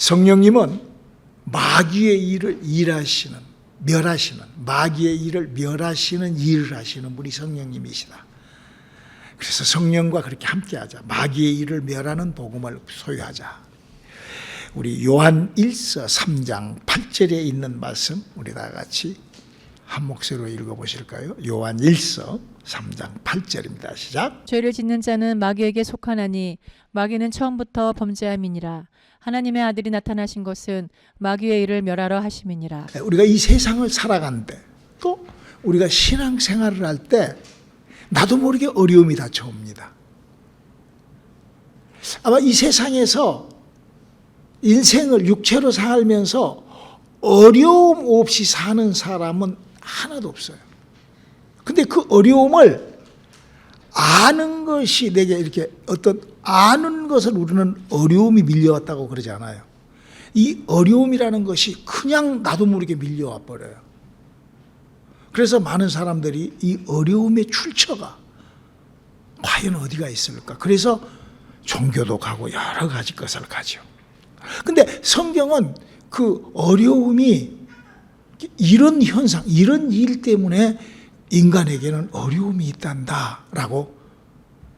성령님은 마귀의 일을 멸하시는 마귀의 일을 멸하시는 일을 하시는 분이 성령님이시다. 그래서 성령과 그렇게 함께하자. 마귀의 일을 멸하는 복음을 소유하자. 우리 요한 1서 3장 8절에 있는 말씀 우리 다 같이 한 목소리로 읽어보실까요? 요한 1서 3장 8절입니다. 시작. 죄를 짓는 자는 마귀에게 속하나니 마귀는 처음부터 범죄함이니라. 하나님의 아들이 나타나신 것은 마귀의 일을 멸하러 하심이니라. 우리가 이 세상을 살아가는데 또 우리가 신앙생활을 할 때 나도 모르게 어려움이 닥쳐옵니다. 아마 이 세상에서 인생을 육체로 살면서 어려움 없이 사는 사람은 하나도 없어요. 근데 그 어려움을 아는 것이 내게 이렇게 어떤 아는 것을 우리는 어려움이 밀려왔다고 그러지 않아요. 이 어려움이라는 것이 그냥 나도 모르게 밀려와 버려요. 그래서 많은 사람들이 이 어려움의 출처가 과연 어디가 있을까? 그래서 종교도 가고 여러 가지 것을 가죠. 근데 성경은 그 어려움이 이런 현상, 이런 일 때문에 인간에게는 어려움이 있단다라고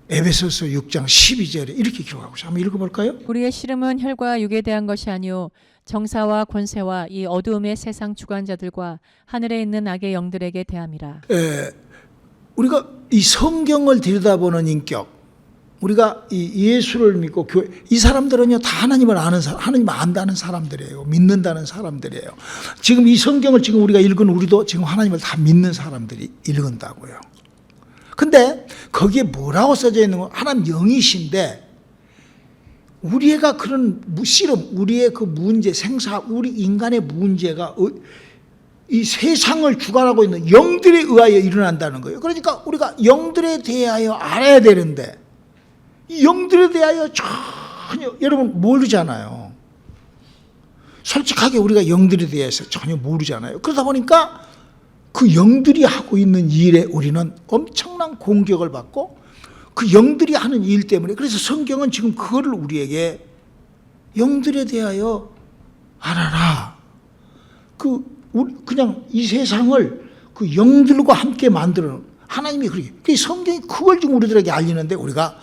에베소서 6장 12절에 이렇게 기록하고 있어요. 한번 읽어볼까요? 우리의 씨름은 혈과 육에 대한 것이 아니요 정사와 권세와 이 어두움의 세상 주관자들과 하늘에 있는 악의 영들에게 대함이라. 우리가 이 성경을 들여다보는 인격, 우리가 이 예수를 믿고 교회, 이 사람들은요 다 하나님을 아는 사람, 하나님을 안다는 사람들이에요. 믿는다는 사람들이에요. 지금 이 성경을 지금 우리가 읽은 우리도 지금 하나님을 다 믿는 사람들이 읽은다고요. 근데 거기에 뭐라고 써져 있는 건 하나님 영이신데 우리가 그런 씨름, 우리의 그 문제, 생사, 우리 인간의 문제가 이 세상을 주관하고 있는 영들에 의하여 일어난다는 거예요. 그러니까 우리가 영들에 대하여 알아야 되는데 이 영들에 대하여 전혀 여러분 모르잖아요. 솔직하게 우리가 영들에 대해서 전혀 모르잖아요. 그러다 보니까 그 영들이 하고 있는 일에 우리는 엄청난 공격을 받고 그 영들이 하는 일 때문에 그래서 성경은 지금 그거를 우리에게 영들에 대하여 알아라. 그냥 이 세상을 그 영들과 함께 만드는 하나님이 그렇게 성경이 그걸 지금 우리들에게 알리는데 우리가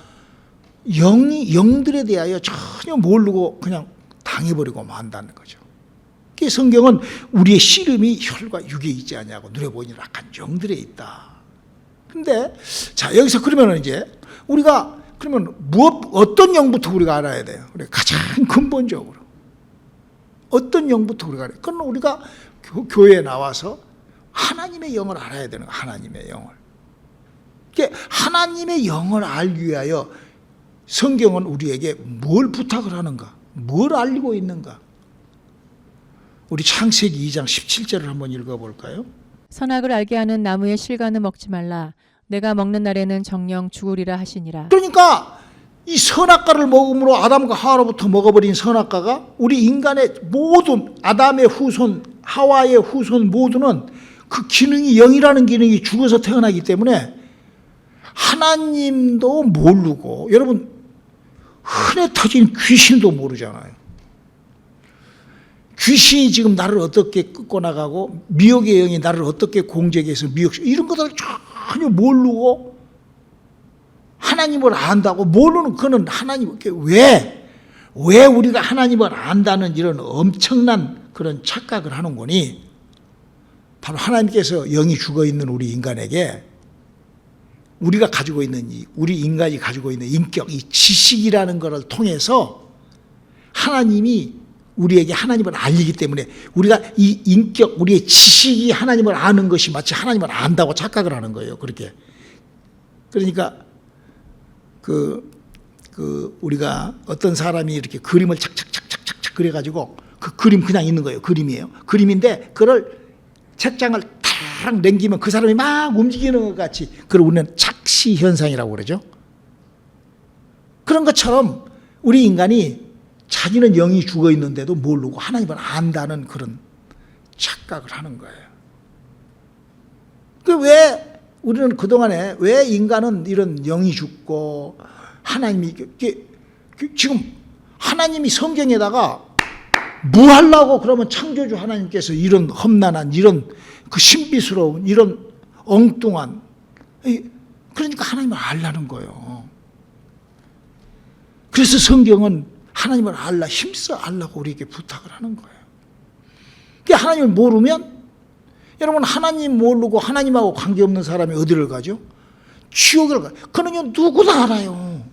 영들에 대하여 전혀 모르고 그냥 당해버리고 만다는 거죠. 성경은 우리의 씨름이 혈과 육에 있지 않냐고 누려보니 악한 영들에 있다. 근데 자 여기서 그러면 이제 우리가 그러면 어떤 영부터 우리가 알아야 돼요? 우리가 가장 근본적으로 어떤 영부터 우리가 알아야 돼요? 그건 우리가 교회에 나와서 하나님의 영을 알아야 되는 거예요. 하나님의 영을. 하나님의 영을 알기 위하여 성경은 우리에게 뭘 부탁을 하는가? 뭘 알리고 있는가? 우리 창세기 2장 17절을 한번 읽어볼까요? 선악을 알게 하는 나무의 실과는 먹지 말라. 내가 먹는 날에는 정령 죽으리라 하시니라. 그러니까 이 선악과를 먹음으로 아담과 하와로부터 먹어버린 선악과가 우리 인간의 모든 아담의 후손, 하와의 후손 모두는 그 기능이 영이라는 기능이 죽어서 태어나기 때문에 하나님도 모르고 여러분 흔해 터진 귀신도 모르잖아요. 귀신이 지금 나를 어떻게 끌고 나가고 미혹의 영이 나를 어떻게 공격해서 미혹시키고 이런 것들을 전혀 모르고 하나님을 안다고 모르는 그는 하나님 왜 우리가 하나님을 안다는 이런 엄청난 그런 착각을 하는 거니 바로 하나님께서 영이 죽어있는 우리 인간에게 우리가 가지고 있는 우리 인간이 가지고 있는 인격, 이 지식이라는 것을 통해서 하나님이 우리에게 하나님을 알리기 때문에 우리가 이 인격, 우리의 지식이 하나님을 아는 것이 마치 하나님을 안다고 착각을 하는 거예요. 그렇게. 그러니까 우리가 어떤 사람이 이렇게 그림을 착착착착착 그려가지고 그 그림 그냥 있는 거예요. 그림이에요. 그림인데 그걸 책장을 탁 넘기면 그 사람이 막 움직이는 것 같이 그걸 우리는 착시 현상이라고 그러죠. 그런 것처럼 우리 인간이 자기는 영이 죽어 있는데도 모르고 하나님을 안다는 그런 착각을 하는 거예요. 왜 우리는 그동안에 왜 인간은 이런 영이 죽고 하나님이 지금 하나님이 성경에다가 뭐 하려고 그러면 창조주 하나님께서 이런 험난한, 이런 그 신비스러운, 이런 엉뚱한, 그러니까 하나님을 알라는 거예요. 그래서 성경은 하나님을 알라, 힘써 알라고 우리에게 부탁을 하는 거예요. 그러니까 하나님을 모르면, 여러분 하나님 모르고 하나님하고 관계없는 사람이 어디를 가죠? 지옥을 가요. 그는 누구도 알아요.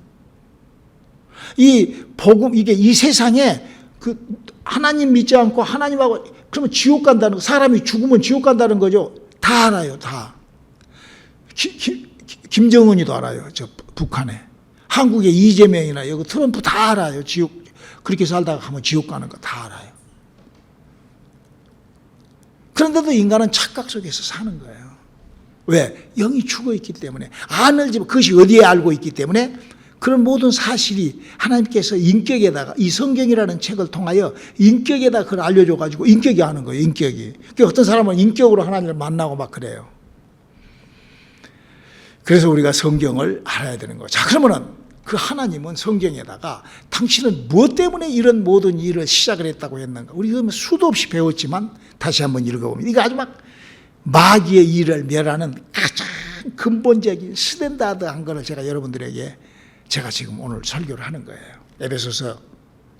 이 복음, 이게 이 세상에 그 하나님 믿지 않고 하나님하고, 그러면 지옥 간다는 거, 사람이 죽으면 지옥 간다는 거죠. 다 알아요, 다. 김정은이도 알아요, 저 북한에. 한국의 이재명이나 여기 트럼프 다 알아요. 지옥, 그렇게 살다가 하면 지옥 가는 거 다 알아요. 그런데도 인간은 착각 속에서 사는 거예요. 왜? 영이 죽어 있기 때문에. 안 알지만 그것이 어디에 알고 있기 때문에 그런 모든 사실이 하나님께서 인격에다가, 이 성경이라는 책을 통하여 인격에다 그걸 알려줘가지고 인격이 하는 거예요, 인격이. 그러니까 어떤 사람은 인격으로 하나님을 만나고 막 그래요. 그래서 우리가 성경을 알아야 되는 거예요. 자, 그러면은 그 하나님은 성경에다가 당신은 무엇 때문에 이런 모든 일을 시작을 했다고 했는가? 우리가 수도 없이 배웠지만 다시 한번 읽어보면 이거 아주 막 마귀의 일을 멸하는 가장 근본적인 스탠다드한 것을 제가 여러분들에게 제가 지금 오늘 설교를 하는 거예요. 에베소서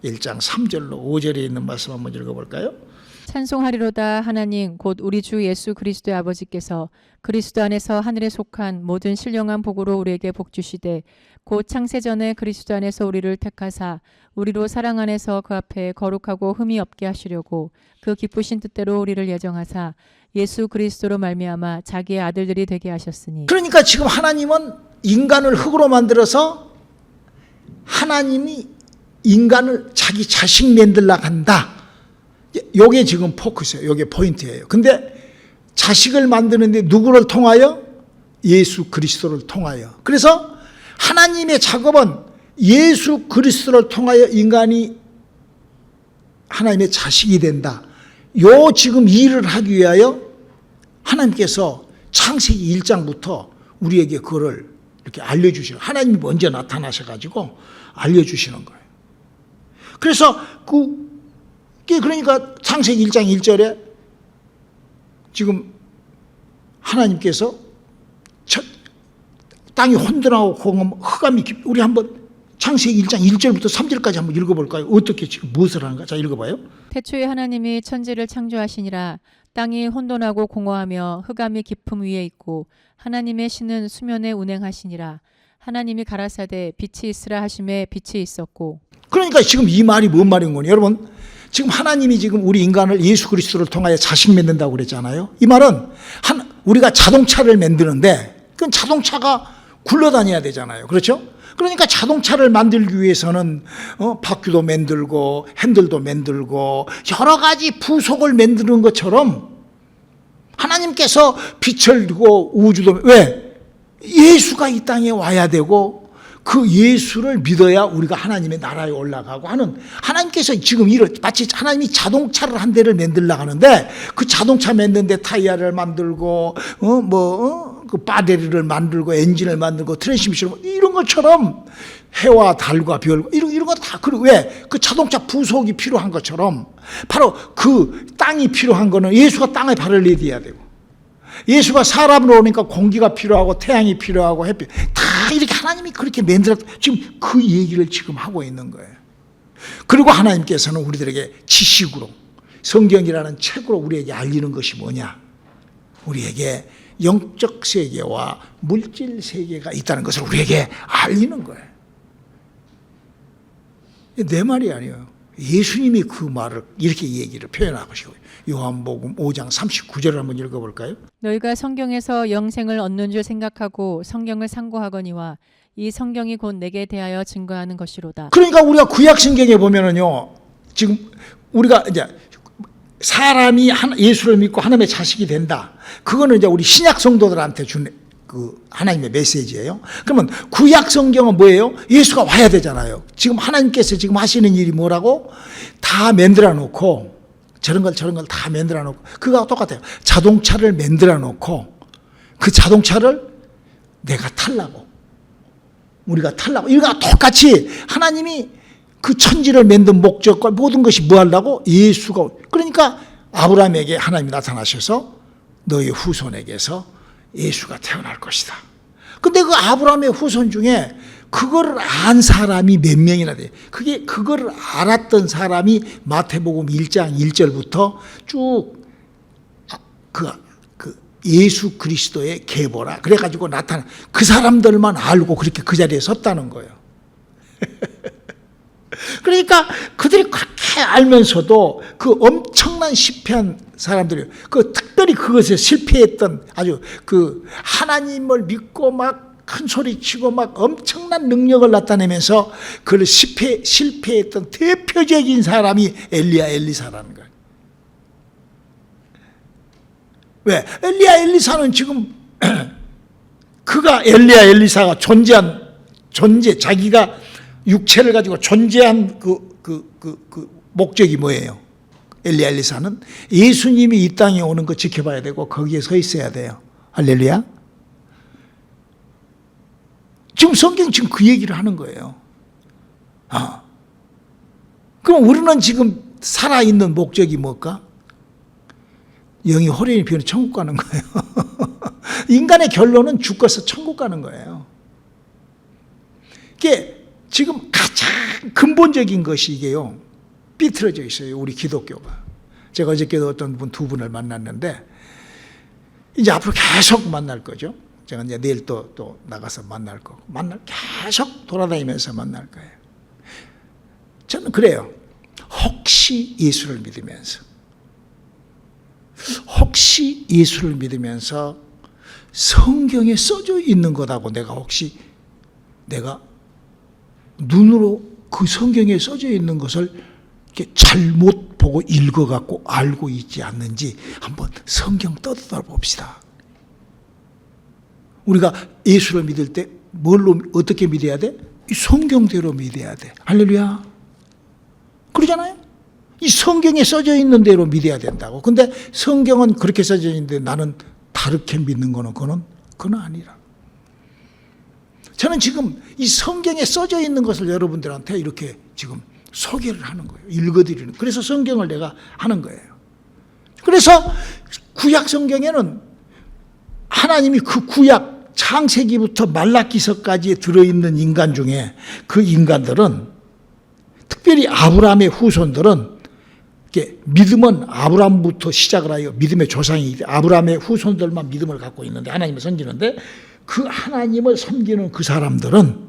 1장 3절로 5절에 있는 말씀 한번 읽어볼까요? 찬송하리로다 하나님 곧 우리 주 예수 그리스도의 아버지께서 그리스도 안에서 하늘에 속한 모든 신령한 복으로 우리에게 복 주시되 곧 창세전에 그리스도 안에서 우리를 택하사 우리로 사랑 안에서 그 앞에 거룩하고 흠이 없게 하시려고 그 기쁘신 뜻대로 우리를 예정하사 예수 그리스도로 말미암아 자기의 아들들이 되게 하셨으니. 그러니까 지금 하나님은 인간을 흙으로 만들어서 하나님이 인간을 자기 자식 만들려고 한다. 요게 지금 포커스예요. 요게 포인트예요. 근데 자식을 만드는데 누구를 통하여? 예수 그리스도를 통하여. 그래서 하나님의 작업은 예수 그리스도를 통하여 인간이 하나님의 자식이 된다. 요 지금 일을 하기 위하여 하나님께서 창세기 1장부터 우리에게 그거를 이렇게 알려주시는, 하나님이 먼저 나타나셔가지고 알려주시는 거예요. 그래서 그러니까 창세기 1장 1절에 지금 하나님께서 땅이 혼돈하고 흑암이 우리 한번 창세기 1장 1절부터 3절까지 한번 읽어볼까요? 어떻게 지금 무엇을 하는가? 자, 읽어봐요. 태초에 하나님이 천지를 창조하시니라. 땅이 혼돈하고 공허하며 흑암이 깊음 위에 있고 하나님의 신은 수면에 운행하시니라. 하나님이 가라사대 빛이 있으라 하심에 빛이 있었고. 그러니까 지금 이 말이 뭔 말인 거냐? 여러분 지금 하나님이 지금 우리 인간을 예수 그리스도를 통하여 자식 만든다고 그랬잖아요. 이 말은 우리가 자동차를 만드는데 그 자동차가 굴러다녀야 되잖아요. 그렇죠? 그러니까 자동차를 만들기 위해서는 바퀴도 만들고 핸들도 만들고 여러 가지 부속을 만드는 것처럼 하나님께서 빛을 두고 우주도, 왜? 예수가 이 땅에 와야 되고 그 예수를 믿어야 우리가 하나님의 나라에 올라가고 하는, 하나님께서 지금 마치 하나님이 자동차를 한 대를 만들려고 하는데 그 자동차 만드는데 타이어를 만들고 그 배터리를 만들고 엔진을 만들고 트랜스미션 이런 것처럼 해와 달과 별과 이런 거 다, 그리고 왜? 그 자동차 부속이 필요한 것처럼 바로 그 땅이 필요한 거는 예수가 땅에 발을 내딛어야 되고, 예수가 사람으로 오니까 공기가 필요하고 태양이 필요하고 햇빛 다 이렇게 하나님이 그렇게 만들었다. 지금 그 얘기를 지금 하고 있는 거예요. 그리고 하나님께서는 우리들에게 지식으로 성경이라는 책으로 우리에게 알리는 것이 뭐냐? 우리에게 영적 세계와 물질 세계가 있다는 것을 우리에게 알리는 거예요. 내 말이 아니에요. 예수님이 그 말을 이렇게 얘기를 표현하고 싶어요. 요한복음 5장 39절을 한번 읽어볼까요? 너희가 성경에서 영생을 얻는 줄 생각하고 성경을 상고하거니와 이 성경이 곧 내게 대하여 증거하는 것이로다. 그러니까 우리가 구약 성경에 보면은요, 지금 우리가 이제 사람이 예수를 믿고 하나님의 자식이 된다. 그거는 이제 우리 신약 성도들한테 준 그 하나님의 메시지예요. 그러면 구약 성경은 뭐예요? 예수가 와야 되잖아요. 지금 하나님께서 지금 하시는 일이 뭐라고? 다 만들어 놓고 저런 걸 다 만들어 놓고, 그거하고 똑같아요. 자동차를 만들어 놓고 그 자동차를 내가 타려고, 우리가 타려고, 이거가 똑같이 하나님이 그 천지를 만든 목적과 모든 것이 뭐 하려고? 예수가. 그러니까 아브라함에게 하나님이 나타나셔서 너의 후손에게서 예수가 태어날 것이다. 근데 그 아브라함의 후손 중에 그거를 안 사람이 몇 명이나 돼. 그거를 알았던 사람이 마태복음 1장 1절부터 쭉 예수 그리스도의 계보라 그래가지고 나타나 그 사람들만 알고 그렇게 그 자리에 섰다는 거예요. 그러니까 그들이 그렇게 알면서도 그 엄청난 실패한 사람들이 특별히 그것에 실패했던 아주 하나님을 믿고 막 큰 소리 치고 막 엄청난 능력을 나타내면서 그 실패했던 대표적인 사람이 엘리야 엘리사라는 거예요. 왜? 엘리야 엘리사는 지금 엘리야 엘리사가 자기가 육체를 가지고 존재한 목적이 뭐예요? 엘리야 엘리사는 예수님이 이 땅에 오는 거 지켜봐야 되고 거기에 서 있어야 돼요. 할렐루야. 지금 성경 지금 그 얘기를 하는 거예요. 그럼 우리는 지금 살아있는 목적이 뭘까? 영이 호련히 피우는 천국 가는 거예요. 인간의 결론은 죽어서 천국 가는 거예요. 이게 지금 가장 근본적인 것이 이게요, 삐뚤어져 있어요. 우리 기독교가. 제가 어저께도 어떤 두 분을 만났는데 이제 앞으로 계속 만날 거죠. 제가 이제 내일 또 나가서 만날 거고, 계속 돌아다니면서 만날 거예요. 저는 그래요. 혹시 예수를 믿으면서 성경에 써져 있는 것하고 내가 눈으로 그 성경에 써져 있는 것을 이렇게 잘못 보고 읽어갖고 알고 있지 않는지 한번 성경 떠들어 봅시다. 우리가 예수를 믿을 때 어떻게 믿어야 돼? 이 성경대로 믿어야 돼. 할렐루야. 그러잖아요. 이 성경에 써져 있는 대로 믿어야 된다고. 근데 성경은 그렇게 써져 있는데 나는 다르게 믿는 그건 아니라. 저는 지금 이 성경에 써져 있는 것을 여러분들한테 이렇게 지금 소개를 하는 거예요. 읽어드리는. 그래서 성경을 내가 하는 거예요. 그래서 구약 성경에는 하나님이 그 구약 창세기부터 말라기서까지 들어있는 인간 중에 그 인간들은, 특별히 아브라함의 후손들은, 믿음은 아브라함부터 시작을 하여 믿음의 조상이 아브라함의 후손들만 믿음을 갖고 있는데, 하나님을 섬기는데, 그 하나님을 섬기는 그 사람들은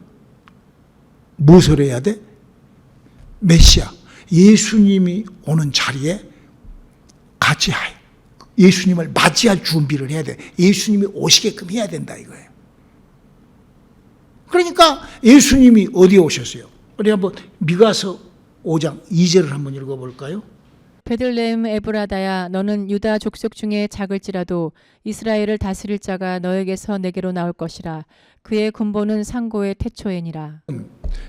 무엇을 해야 돼? 메시아, 예수님이 오는 자리에 같이 예수님을 맞이할 준비를 해야 돼. 예수님이 오시게끔 해야 된다 이거예요. 그러니까 예수님이 어디에 오셨어요? 우리 한번 미가서 5장 2절을 한번 읽어볼까요? 베들레헴 에브라다야, 너는 유다 족속 중에 작을지라도 이스라엘을 다스릴 자가 너에게서 내게로 나올 것이라. 그의 군보는 상고의 태초에니라.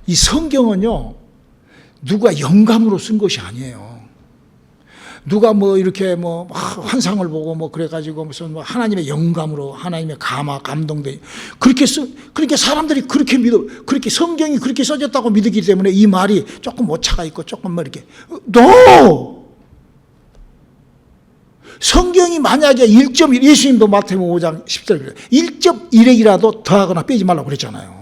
이 성경은요, 누가 영감으로 쓴 것이 아니에요. 누가 이렇게 환상을 보고 그래가지고 무슨 하나님의 영감으로, 하나님의 감동돼. 그렇게 사람들이 그렇게 그렇게 성경이 그렇게 써졌다고 믿기 때문에 이 말이 조금 오차가 있고 조금 이렇게. 성경이 만약에 1.1, 예수님도 마태복음 5장 10절 1.1핵이라도 더하거나 빼지 말라고 그랬잖아요.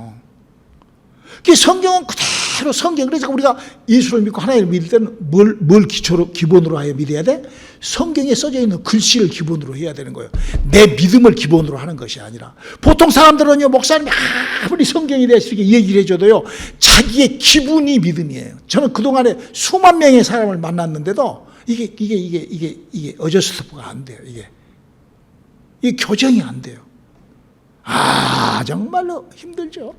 성경은 그대로 성경. 그래서 우리가 예수를 믿고 하나님을 믿을 때는 뭘 기본으로 하여 믿어야 돼? 성경에 써져 있는 글씨를 기본으로 해야 되는 거예요. 내 믿음을 기본으로 하는 것이 아니라. 보통 사람들은요, 목사님이 아무리 성경에 대해서 이렇게 얘기를 해줘도요, 자기의 기분이 믿음이에요. 저는 그동안에 수만 명의 사람을 만났는데도 이게 어저스트가 안 돼요. 이게 교정이 안 돼요. 정말로 힘들죠.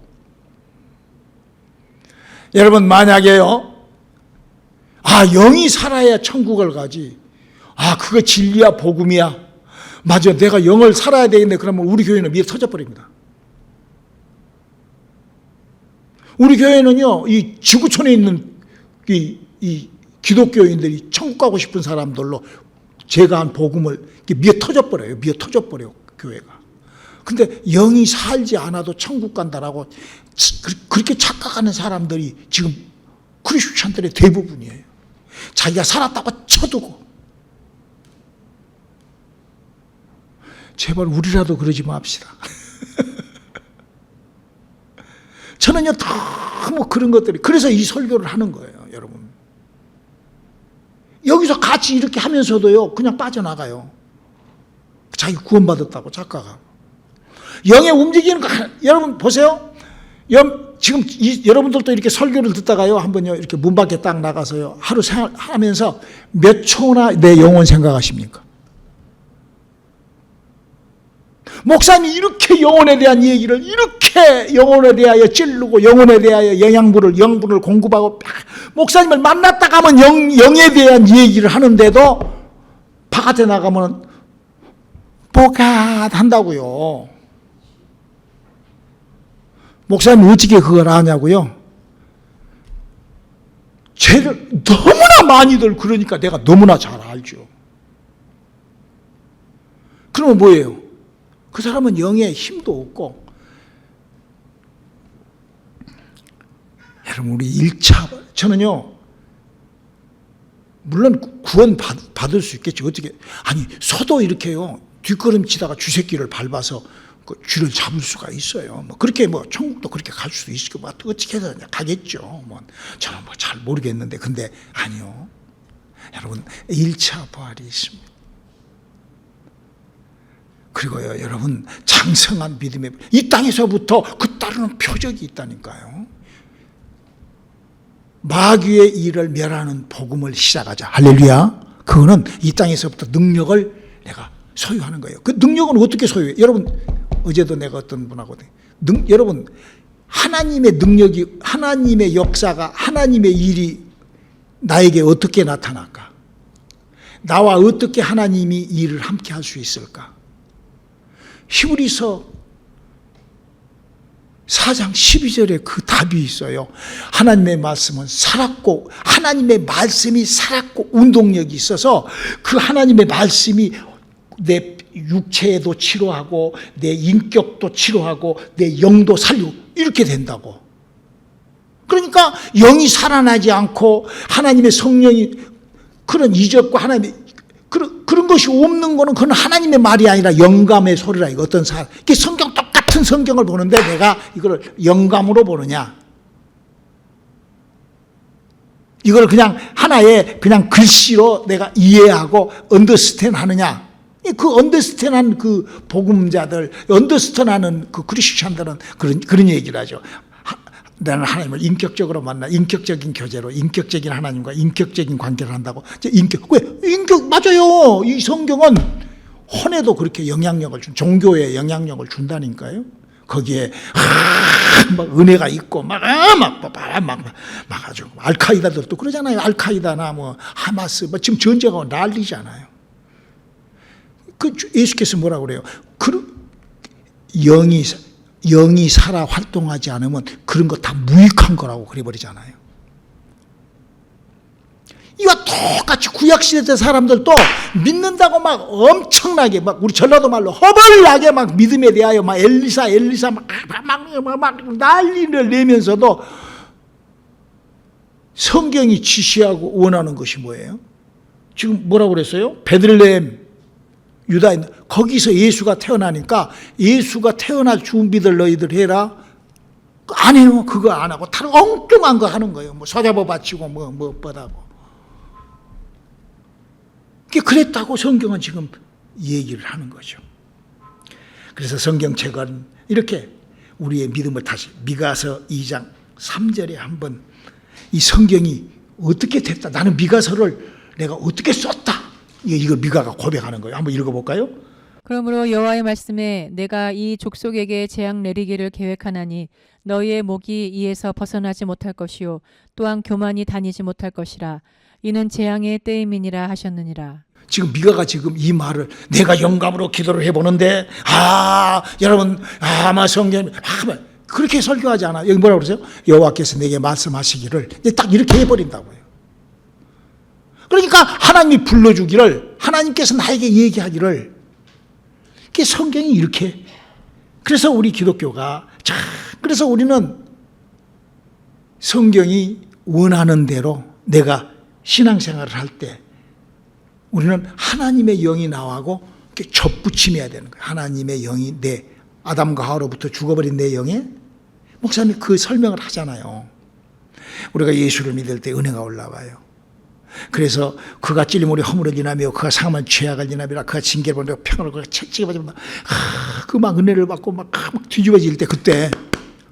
여러분, 만약에요, 영이 살아야 천국을 가지. 그거 진리야, 복음이야. 맞아, 내가 영을 살아야 되겠네. 그러면 우리 교회는 미어 터져버립니다. 우리 교회는요, 이 지구촌에 있는 이 기독교인들이 천국 가고 싶은 사람들로 제가 한 복음을 미어 터져버려요. 교회가. 근데 영이 살지 않아도 천국 간다라고 그렇게 착각하는 사람들이 지금 크리스천들의 대부분이에요. 자기가 살았다고 쳐두고. 제발 우리라도 그러지 맙시다. 저는요, 너무 그런 것들이, 그래서 이 설교를 하는 거예요, 여러분. 여기서 같이 이렇게 하면서도요, 그냥 빠져나가요. 자기 구원받았다고, 작가가. 영의 움직이는 거, 여러분 보세요. 지금 여러분들도 이렇게 설교를 듣다가요, 한번요, 이렇게 문 밖에 딱 나가서요, 하루 생활하면서 몇 초나 내 영혼 생각하십니까? 목사님이 이렇게 영혼에 대한 얘기를 이렇게 영혼에 대하여 찌르고 영혼에 대하여 영양분을 공급하고 목사님을 만났다 가면 영에 대한 얘기를 하는데도 바깥에 나가면 보갓 한다고요. 목사님 어떻게 그걸 아냐고요? 죄를 너무나 많이들 그러니까 내가 너무나 잘 알죠. 그러면 뭐예요? 그 사람은 영에 힘도 없고, 여러분, 우리 1차, 저는요, 물론 구원 받을 수 있겠죠. 어떻게, 아니, 서도 이렇게요, 뒷걸음치다가 쥐새끼를 밟아서 그 쥐를 잡을 수가 있어요. 뭐, 그렇게 뭐, 천국도 그렇게 갈 수도 있고, 뭐, 어떻게 해서 가겠죠. 뭐, 저는 뭐 잘 모르겠는데, 근데, 아니요. 여러분, 1차 부활이 있습니다. 그리고요, 여러분, 장성한 믿음의, 이 땅에서부터 그 따르는 표적이 있다니까요. 마귀의 일을 멸하는 복음을 시작하자. 할렐루야. 그거는 이 땅에서부터 능력을 내가 소유하는 거예요. 그 능력은 어떻게 소유해요? 여러분, 어제도 내가 어떤 분하고, 여러분, 하나님의 능력이, 하나님의 역사가, 하나님의 일이 나에게 어떻게 나타날까? 나와 어떻게 하나님이 일을 함께 할 수 있을까? 히브리서 4장 12절에 그 답이 있어요. 하나님의 말씀은 살았고, 하나님의 말씀이 살았고 운동력이 있어서 그 하나님의 말씀이 내 육체에도 치료하고 내 인격도 치료하고 내 영도 살리고 이렇게 된다고. 그러니까 영이 살아나지 않고 하나님의 성령이 그런 이적과 하나님의 그런 것이 없는 거는 그건 하나님의 말이 아니라 영감의 소리라. 이거 어떤 사람, 이게 성경 똑같은 성경을 보는데 내가 이걸 영감으로 보느냐, 이걸 그냥 하나의 그냥 글씨로 내가 이해하고 언더스탠 하느냐. 그 언더스탠한 그 복음자들, 언더스탠하는 그 크리스천들은 그런 얘기를 하죠. 나는 하나님을 인격적으로 만나, 인격적인 교제로, 인격적인 하나님과 인격적인 관계를 한다고. 맞아요. 이 성경은 혼에도 그렇게 영향력을 종교에 영향력을 준다니까요. 거기에, 막 은혜가 있고, 아주, 알카이다들도 그러잖아요. 알카이다나 뭐, 하마스, 뭐, 지금 전쟁하고 난리잖아요. 예수께서 뭐라고 그래요? 영이 살아 활동하지 않으면 그런 거 다 무익한 거라고 그래버리잖아요. 이와 똑같이 구약시대 사람들도 믿는다고 막 엄청나게 막 우리 전라도 말로 허벌나게 막 믿음에 대하여 막 엘리사 막 난리를 내면서도 성경이 지시하고 원하는 것이 뭐예요? 지금 뭐라고 그랬어요? 베들레헴 유다인, 거기서 예수가 태어나니까 예수가 태어날 준비들 너희들 해라. 안 해요. 그거 안 하고 다른 엉뚱한 거 하는 거예요. 뭐 서자보 바치고 뭐하고. 그랬다고 성경은 지금 얘기를 하는 거죠. 그래서 성경책은 이렇게 우리의 믿음을 다시 미가서 2장 3절에 한번 이 성경이 어떻게 됐다. 나는 미가서를 내가 어떻게 썼다. 이거 미가가 고백하는 거예요. 한번 읽어볼까요? 그러므로 여호와의 말씀에 내가 이 족속에게 재앙 내리기를 계획하나니 너희의 목이 이에서 벗어나지 못할 것이요 또한 교만이 다니지 못할 것이라. 이는 재앙의 때임이니라 하셨느니라. 지금 미가가 지금 이 말을 내가 영감으로 기도를 해보는데 여러분 아마 성경 그렇게 설교하지 않아. 여기 뭐라고 그러세요? 여호와께서 내게 말씀하시기를 딱 이렇게 해버린다고요. 그러니까 하나님이 불러주기를, 하나님께서 나에게 얘기하기를, 이게 성경이 이렇게. 그래서 우리 기독교가 그래서 우리는 성경이 원하는 대로 내가 신앙생활을 할 때 우리는 하나님의 영이 나하고 이렇게 접붙임해야 되는 거예요. 하나님의 영이 내 아담과 하와로부터 죽어버린 내 영에 목사님이 그 설명을 하잖아요. 우리가 예수를 믿을 때 은혜가 올라와요. 그래서 그가 찔림으로 허물을 지나며 그가 상함한 죄악을 지나며 그가 징계를 받으며 평안을 그가 책찍이 받으며 그 막 은혜를 받고 막 뒤집어질 때 그때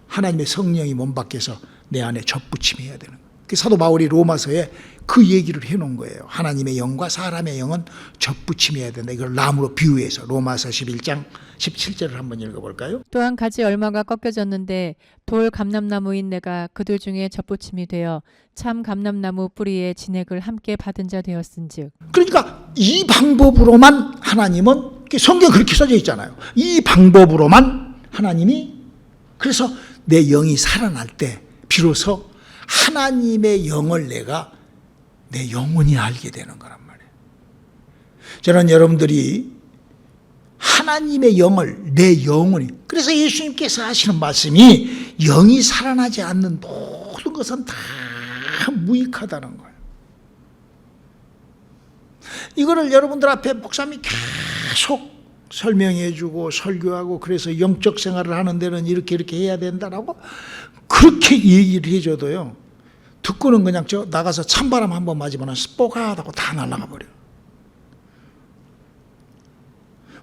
하나님의 성령이 몸 밖에서 내 안에 접붙임해야 되는 거예요. 사도 바울이 로마서에 그 얘기를 해놓은 거예요. 하나님의 영과 사람의 영은 접붙임해야 된다. 이걸 나무로 비유해서 로마서 11장 17절을 한번 읽어볼까요? 또한 가지 얼마가 꺾여졌는데 돌 감람나무인 내가 그들 중에 접붙임이 되어 참 감람나무 뿌리에 진액을 함께 받은 자 되었은즉. 그러니까 이 방법으로만 하나님은 성경 그렇게 써져 있잖아요. 이 방법으로만 하나님이 그래서 내 영이 살아날 때 비로소 하나님의 영을 내가 내 영혼이 알게 되는 거란 말이에요. 저는 여러분들이 하나님의 영을 내 영혼이 그래서 예수님께서 하시는 말씀이 영이 살아나지 않는 모든 것은 다 무익하다는 거예요. 이거를 여러분들 앞에 목사님이 계속 설명해 주고 설교하고 그래서 영적 생활을 하는 데는 이렇게 해야 된다라고 그렇게 얘기를 해줘도요. 듣고는 그냥 저 나가서 찬바람 한번 맞으면 스포가하다고 다 날아가 버려요.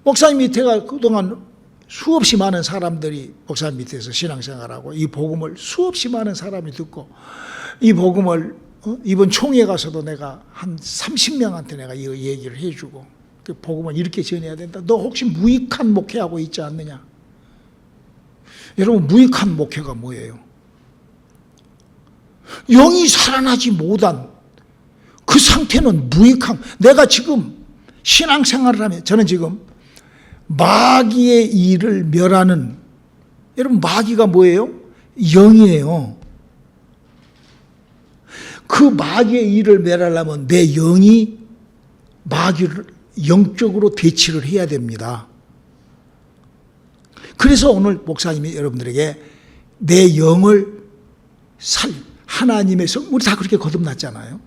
목사님 밑에가 그동안 수없이 많은 사람들이 목사님 밑에서 신앙생활하고 이 복음을 수없이 많은 사람이 듣고 이 복음을 이번 총회 가서도 내가 한 30명한테 내가 이 얘기를 해주고 그 복음을 이렇게 전해야 된다. 너 혹시 무익한 목회하고 있지 않느냐? 여러분 무익한 목회가 뭐예요? 영이 살아나지 못한 그 상태는 무익한 내가 지금 신앙생활을 하면 저는 지금 마귀의 일을 멸하는 여러분 마귀가 뭐예요? 영이에요. 그 마귀의 일을 멸하려면 내 영이 마귀를 영적으로 대치를 해야 됩니다. 그래서 오늘 목사님이 여러분들에게 내 영을 하나님의 성 우리 다 그렇게 거듭났잖아요.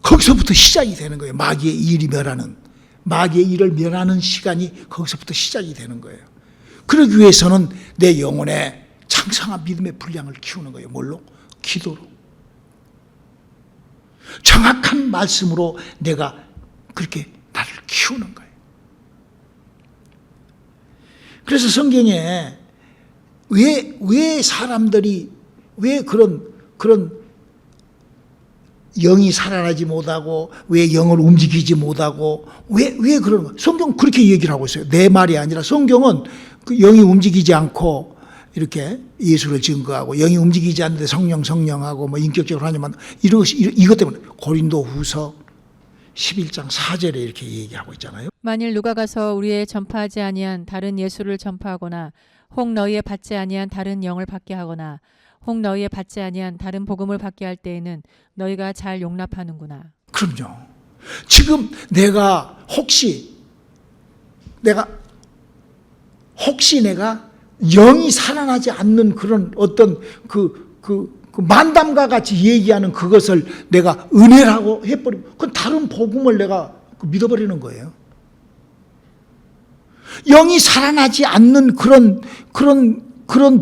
거기서부터 시작이 되는 거예요. 마귀의 일이 멸하는 마귀의 일을 멸하는 시간이 거기서부터 시작이 되는 거예요. 그러기 위해서는 내 영혼에 창성한 믿음의 분량을 키우는 거예요. 뭘로? 기도로. 정확한 말씀으로 내가 그렇게 나를 키우는 거예요. 그래서 성경에 왜 사람들이 왜 그런 영이 살아나지 못하고 왜 영을 움직이지 못하고 왜 그런 거? 성경 그렇게 얘기를 하고 있어요. 내 말이 아니라 성경은 그 영이 움직이지 않고 이렇게 예수를 증거하고 영이 움직이지 않는데 성령하고 뭐 인격적으로 하냐면 이것 때문에 고린도후서 11장 4절에 이렇게 얘기하고 있잖아요. 만일 누가 가서 우리의 전파하지 아니한 다른 예수를 전파하거나 혹 너희의 받지 아니한 다른 영을 받게 하거나 혹 너희의 받지 아니한 다른 복음을 받게 할 때에는 너희가 잘 용납하는구나. 그럼요. 지금 내가 혹시 영이 살아나지 않는 그런 어떤 그 만담과 같이 얘기하는 그것을 내가 은혜라고 해버리면 그건 다른 복음을 내가 믿어버리는 거예요. 영이 살아나지 않는 그런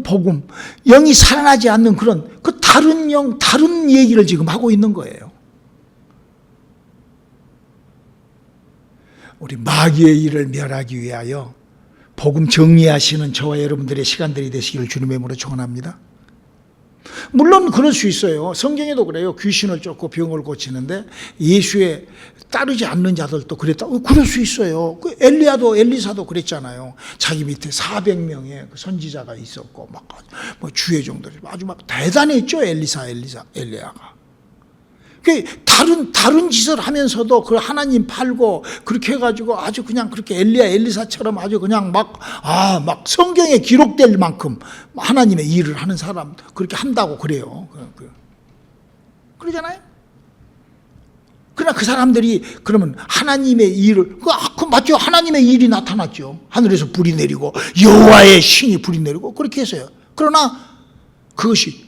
복음, 영이 살아나지 않는 그 다른 얘기를 지금 하고 있는 거예요. 우리 마귀의 일을 멸하기 위하여 복음 정리하시는 저와 여러분들의 시간들이 되시기를 주님의 이름으로 축원합니다. 물론 그럴 수 있어요. 성경에도 그래요. 귀신을 쫓고 병을 고치는데 예수에 따르지 않는 자들도 그랬다. 그럴 수 있어요. 그 엘리사도 그랬잖아요. 자기 밑에 400명의 선지자가 있었고 막 주의 종들이 아주 막 대단했죠. 엘리야가. 다른 짓을 하면서도 그 하나님 팔고 그렇게 해가지고 아주 그냥 그렇게 엘리사처럼 아주 그냥 막 성경에 기록될 만큼 하나님의 일을 하는 사람 그렇게 한다고 그래요. 그러잖아요. 그러나 그 사람들이 그러면 하나님의 일을 그 맞죠? 하나님의 일이 나타났죠. 하늘에서 불이 내리고 여호와의 신이 불이 내리고 그렇게 했어요. 그러나 그것이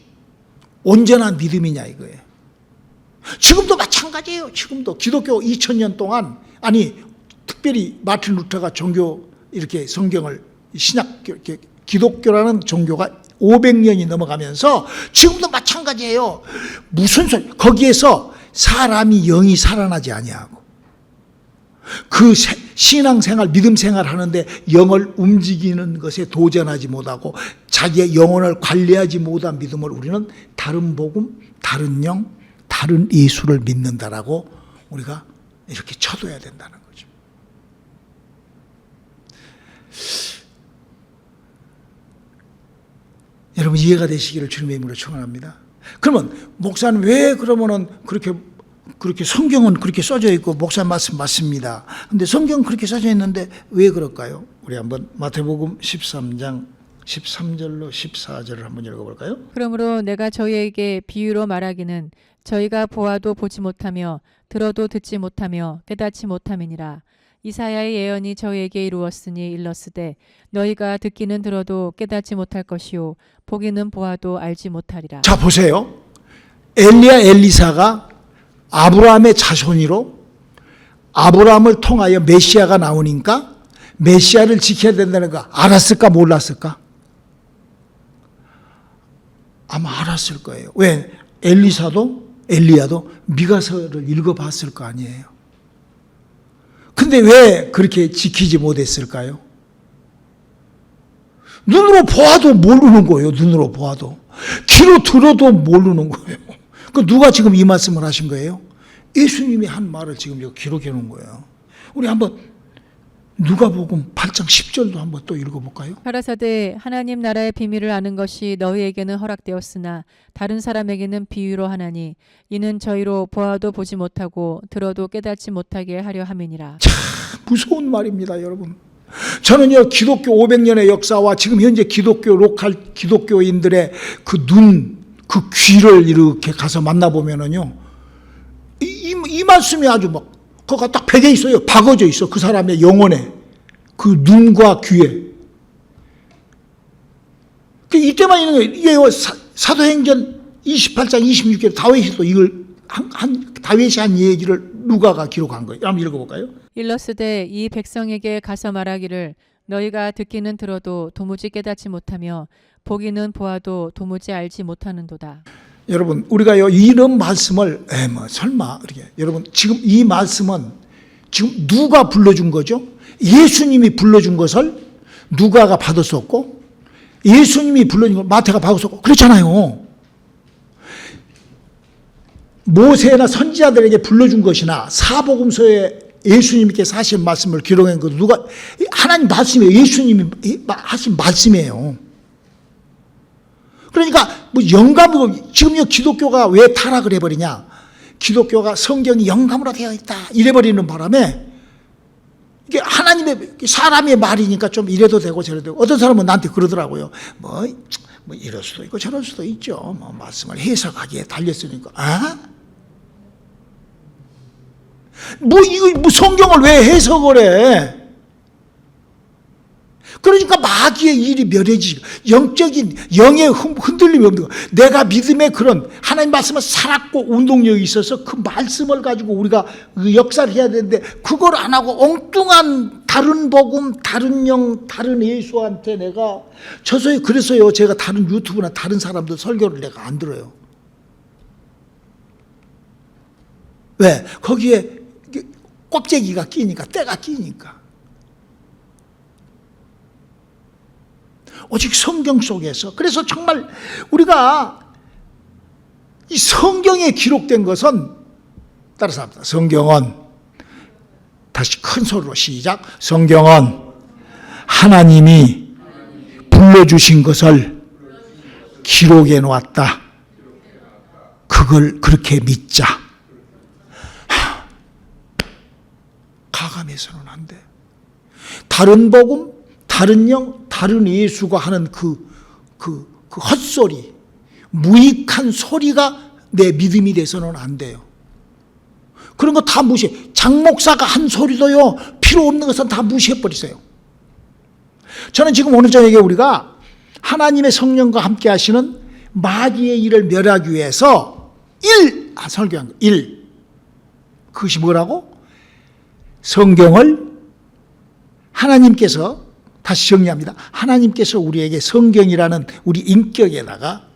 온전한 믿음이냐 이거예요. 지금도 마찬가지예요. 지금도 기독교 2000년 동안, 아니 특별히 마틴 루터가 종교 이렇게 성경을 신약 이렇게 기독교라는 종교가 500년이 넘어가면서 지금도 마찬가지예요. 무슨 소리? 거기에서 사람이 영이 살아나지 아니하고 그 신앙생활, 믿음생활 하는데 영을 움직이는 것에 도전하지 못하고 자기의 영혼을 관리하지 못한 믿음을 우리는 다른 복음, 다른 영, 다른 예수를 믿는다라고 우리가 이렇게 쳐둬야 된다는 거죠. 여러분 이해가 되시기를 주님의 이름으로 축원합니다. 그러면 목사는 왜 그러면은 그렇게 성경은 그렇게 써져 있고 목사 말씀 맞습니다. 근데 성경 그렇게 써져 있는데 왜 그럴까요? 우리 한번 마태복음 13장 13절로 14절을 한번 읽어볼까요? 그러므로 내가 저희에게 비유로 말하기는 저희가 보아도 보지 못하며 들어도 듣지 못하며 깨닫지 못함이니라. 이사야의 예언이 저희에게 이루었으니 일렀으되 너희가 듣기는 들어도 깨닫지 못할 것이요 보기는 보아도 알지 못하리라. 자 보세요. 엘리야 엘리사가 아브라함의 자손이로 아브라함을 통하여 메시아가 나오니까 메시아를 지켜야 된다는 거 알았을까 몰랐을까? 아마 알았을 거예요. 왜? 엘리야도 미가서를 읽어봤을 거 아니에요. 근데 왜 그렇게 지키지 못했을까요? 눈으로 보아도 모르는 거예요. 눈으로 보아도. 귀로 들어도 모르는 거예요. 그 누가 지금 이 말씀을 하신 거예요? 예수님이 한 말을 지금 여기 기록해 놓은 거예요. 우리 한번 누가복음 8장 10절도 한번 또 읽어볼까요? 가라사대 하나님 나라의 비밀을 아는 것이 너희에게는 허락되었으나 다른 사람에게는 비유로 하나니 이는 저희로 보아도 보지 못하고 들어도 깨닫지 못하게 하려 함이니라. 참 무서운 말입니다, 여러분. 저는요 기독교 500년의 역사와 지금 현재 기독교 로컬 기독교인들의 그 눈, 그 귀를 이렇게 가서 만나보면은요 이 말씀이 아주 막 거기가 딱 배겨 있어요. 박어져 있어. 그 사람의 영혼에 그 눈과 귀에. 이때만 있는 거예요. 이게 사도행전 28장 26절 다윗이 또 이걸 다윗이 한 얘기를 누가가 기록한 거예요. 한번 읽어볼까요? 일러스되 이 백성에게 가서 말하기를 너희가 듣기는 들어도 도무지 깨닫지 못하며 보기는 보아도 도무지 알지 못하는도다. 여러분 우리가요 이런 말씀을 설마 이렇게 여러분 지금 이 말씀은 지금 누가 불러준 거죠? 예수님이 불러준 것을 누가가 받을 수 없고 예수님이 불러준 걸 마태가 받을 수 없고 그렇잖아요. 모세나 선지자들에게 불러준 것이나 사복음서에 예수님께서 하신 말씀을 기록한 것 누가 하나님 말씀이에요. 예수님이 하신 말씀이에요. 그러니까 뭐 영감으로 지금요 기독교가 왜 타락을 해버리냐? 기독교가 성경이 영감으로 되어 있다 이래버리는 바람에 이게 하나님의 사람의 말이니까 좀 이래도 되고 저래도 되고 어떤 사람은 나한테 그러더라고요. 뭐 이럴 수도 있고 저럴 수도 있죠. 뭐 말씀을 해석하기에 달렸으니까. 이거 성경을 왜 해석을 해? 그러니까 마귀의 일이 멸해지고 영적인 영의 흔들림이 없는 거야. 내가 믿음의 그런 하나님 말씀을 살았고 운동력이 있어서 그 말씀을 가지고 우리가 그 역사를 해야 되는데 그걸 안 하고 엉뚱한 다른 복음, 다른 영, 다른 예수한테 내가 그래서요 제가 다른 유튜브나 다른 사람들 설교를 내가 안 들어요. 왜? 거기에 껍데기가 끼니까 때가 끼니까. 오직 성경 속에서. 그래서 정말 우리가 이 성경에 기록된 것은 따라서 합니다. 성경은 다시 큰 소리로 시작. 성경은 하나님이 불러주신 것을 기록해 놓았다. 그걸 그렇게 믿자. 가감해서는 안 돼. 다른 복음, 다른 영, 다른 예수가 하는 그 헛소리, 무익한 소리가 내 믿음이 돼서는 안 돼요. 그런 거 다 무시해. 장 목사가 한 소리도요, 필요 없는 것은 다 무시해버리세요. 저는 지금 오늘 저녁에 우리가 하나님의 성령과 함께 하시는 마귀의 일을 멸하기 위해서 설교한 거 1. 그것이 뭐라고? 성경을 하나님께서, 다시 정리합니다. 하나님께서 우리에게 성경이라는 우리 인격에다가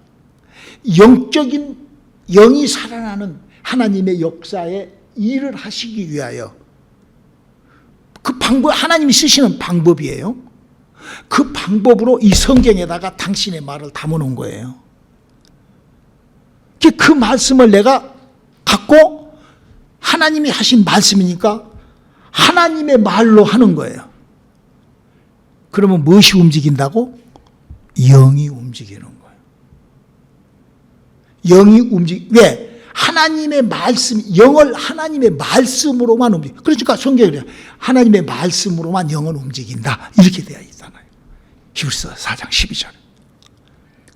영적인 영이 살아나는 하나님의 역사에 일을 하시기 위하여 그 방법, 하나님이 쓰시는 방법이에요. 그 방법으로 이 성경에다가 당신의 말을 담아놓은 거예요. 그 말씀을 내가 갖고 하나님이 하신 말씀이니까 하나님의 말로 하는 거예요. 그러면 무엇이 움직인다고? 영이 움직이는 거예요. 영이 왜? 하나님의 말씀, 영을 하나님의 말씀으로만 움직여. 그러니까 성경이 그래요. 하나님의 말씀으로만 영은 움직인다. 이렇게 되어 있잖아요. 히브리서 4장 12절.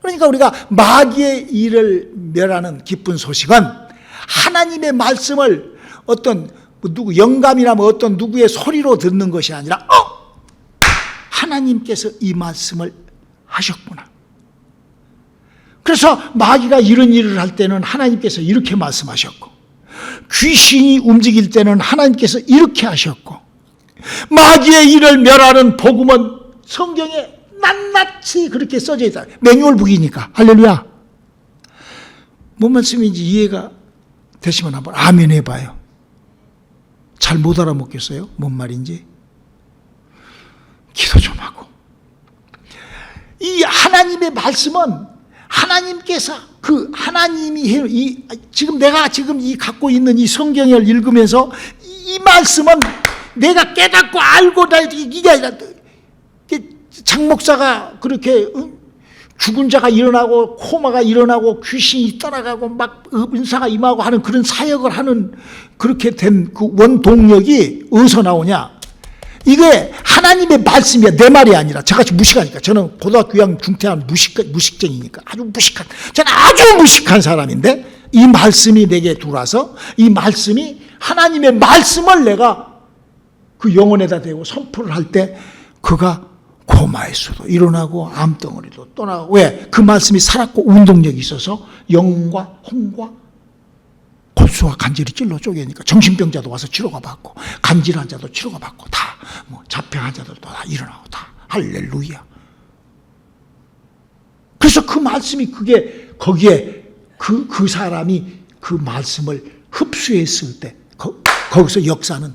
그러니까 우리가 마귀의 일을 멸하는 기쁜 소식은 하나님의 말씀을 어떤 누구 영감이나 어떤 누구의 소리로 듣는 것이 아니라 하나님께서 이 말씀을 하셨구나. 그래서 마귀가 이런 일을 할 때는 하나님께서 이렇게 말씀하셨고, 귀신이 움직일 때는 하나님께서 이렇게 하셨고, 마귀의 일을 멸하는 복음은 성경에 낱낱이 그렇게 써져 있다. 매뉴얼북이니까. 할렐루야. 뭔 말씀인지 이해가 되시면 한번 아멘 해봐요. 잘 못 알아먹겠어요? 뭔 말인지? 기도 좀 하고. 이 하나님의 말씀은 하나님께서 하나님이 지금 내가 지금 갖고 있는 이 성경을 읽으면서 이 말씀은 내가 깨닫고 알고 이게 아니라 장 목사가 그렇게 죽은 자가 일어나고 코마가 일어나고 귀신이 떠나가고 막 은사가 임하고 하는 그런 사역을 하는 그렇게 된 그 원동력이 어디서 나오냐? 이게 하나님의 말씀이야. 내 말이 아니라. 저같이 무식하니까. 저는 고등학교 2학년 중퇴한 무식쟁이니까. 저는 아주 무식한 사람인데 이 말씀이 내게 들어와서 이 말씀이 하나님의 말씀을 내가 그 영혼에다 대고 선포를 할 때 그가 코마에서도 일어나고 암덩어리도 떠나고. 왜? 그 말씀이 살았고 운동력이 있어서 영과 혼과 골수와 간질이 찔러 쪼개니까 정신병자도 와서 치료가 받고 간질환 자도 치료가 받고 다 자폐한 자들도 다 일어나고 다 할렐루야. 그래서 그 말씀이 거기에 그 사람이 그 말씀을 흡수했을 때 거기서 역사는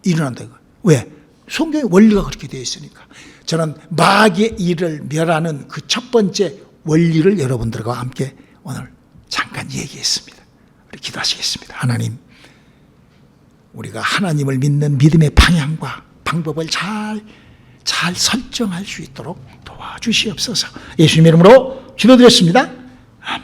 일어난다. 왜? 성경의 원리가 그렇게 되어 있으니까. 저는 마귀의 일을 멸하는 그 첫 번째 원리를 여러분들과 함께 오늘 잠깐 얘기했습니다. 우리 기도하시겠습니다. 하나님, 우리가 하나님을 믿는 믿음의 방향과 방법을 잘 설정할 수 있도록 도와주시옵소서. 예수님의 이름으로 기도드렸습니다.